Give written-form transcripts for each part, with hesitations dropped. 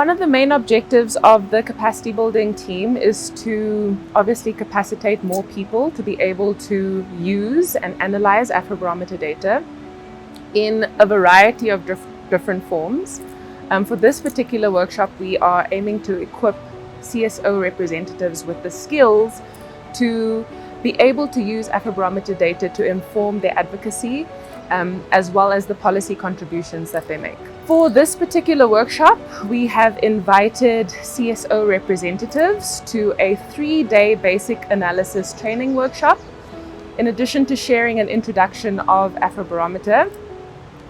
one of the main objectives of the capacity building team is to obviously capacitate more people to be able to use and analyze Afrobarometer data in a variety of different forms. For this particular workshop, we are aiming to equip CSO representatives with the skills to be able to use Afrobarometer data to inform their advocacy as well as the policy contributions that they make. For this particular workshop, we have invited CSO representatives to a 3-day basic analysis training workshop. In addition to sharing an introduction of Afrobarometer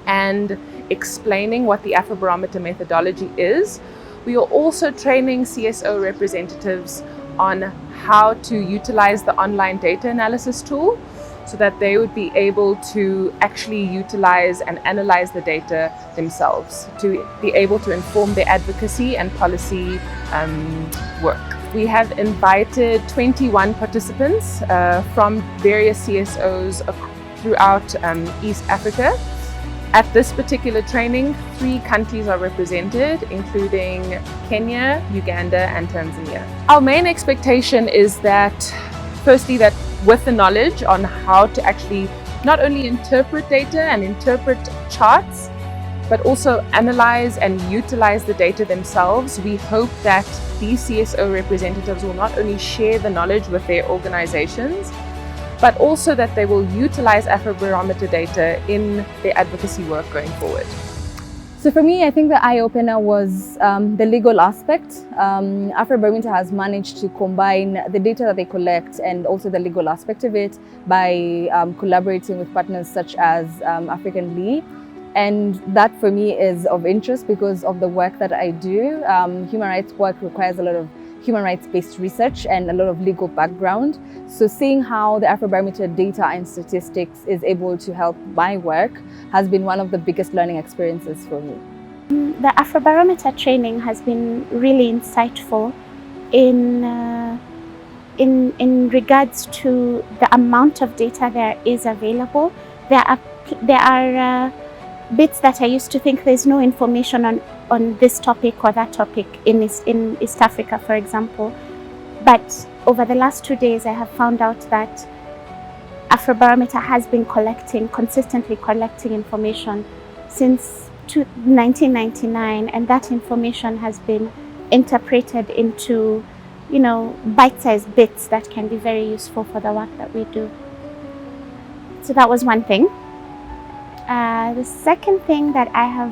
and explaining what the Afrobarometer methodology is, we are also training CSO representatives on how to utilize the online data analysis tool so that they would be able to actually utilize and analyze the data themselves to be able to inform their advocacy and policy work. We have invited 21 participants from various CSOs throughout East Africa. At this particular training, 3 countries are represented, including Kenya, Uganda, and Tanzania. Our main expectation is that, firstly, that with the knowledge on how to actually not only interpret data and interpret charts, but also analyze and utilize the data themselves, we hope that these CSO representatives will not only share the knowledge with their organizations, but also that they will utilize Afrobarometer data in their advocacy work going forward. So for me, I think the eye-opener was the legal aspect. Afrobarometer has managed to combine the data that they collect and also the legal aspect of it by collaborating with partners such as African Lee. And that for me is of interest because of the work that I do. Human rights work requires a lot of human rights-based research and a lot of legal background. So seeing how the Afrobarometer data and statistics is able to help my work has been one of the biggest learning experiences for me. The Afrobarometer training has been really insightful in regards to the amount of data there is available. There are bits that I used to think there's no information on this topic or that topic in East Africa, for example. But over the last 2 days, I have found out that Afrobarometer has been consistently collecting information since 1999, and that information has been interpreted into, bite-sized bits that can be very useful for the work that we do. So that was one thing. The second thing that I have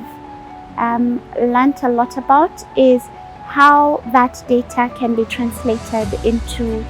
learned a lot about is how that data can be translated into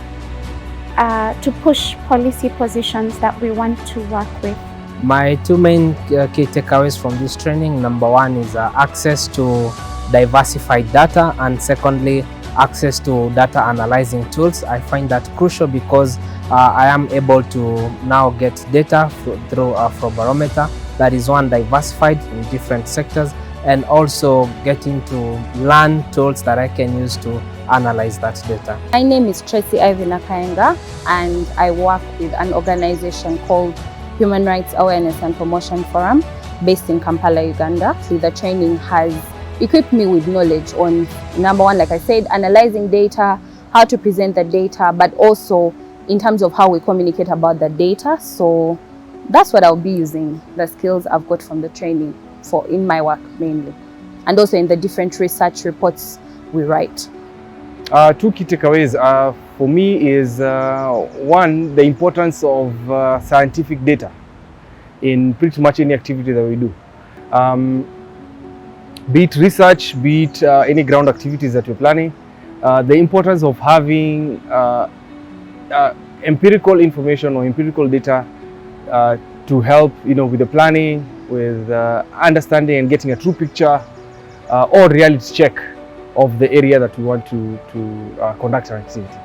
to push policy positions that we want to work with. My 2 main key takeaways from this training: number 1 is access to diversified data, and secondly, access to data analyzing tools. I find that crucial because I am able to now get data through Afrobarometer that is diversified in different sectors, and also getting to learn tools that I can use to analyze that data. My name is Tracy Ivan Akaenga, and I work with an organization called Human Rights Awareness and Promotion Forum based in Kampala, Uganda. The training has equipped me with knowledge on, number 1, like I said, analyzing data, how to present the data, but also in terms of how we communicate about the data. So that's what I'll be using, the skills I've got from the training for in my work mainly, and also in the different research reports we write. 2 key takeaways for me is 1, the importance of scientific data in pretty much any activity that we do. Be it research, be it any ground activities that we're planning, the importance of having empirical information or empirical data to help with the planning, with understanding and getting a true picture or reality check of the area that we want to conduct our activity.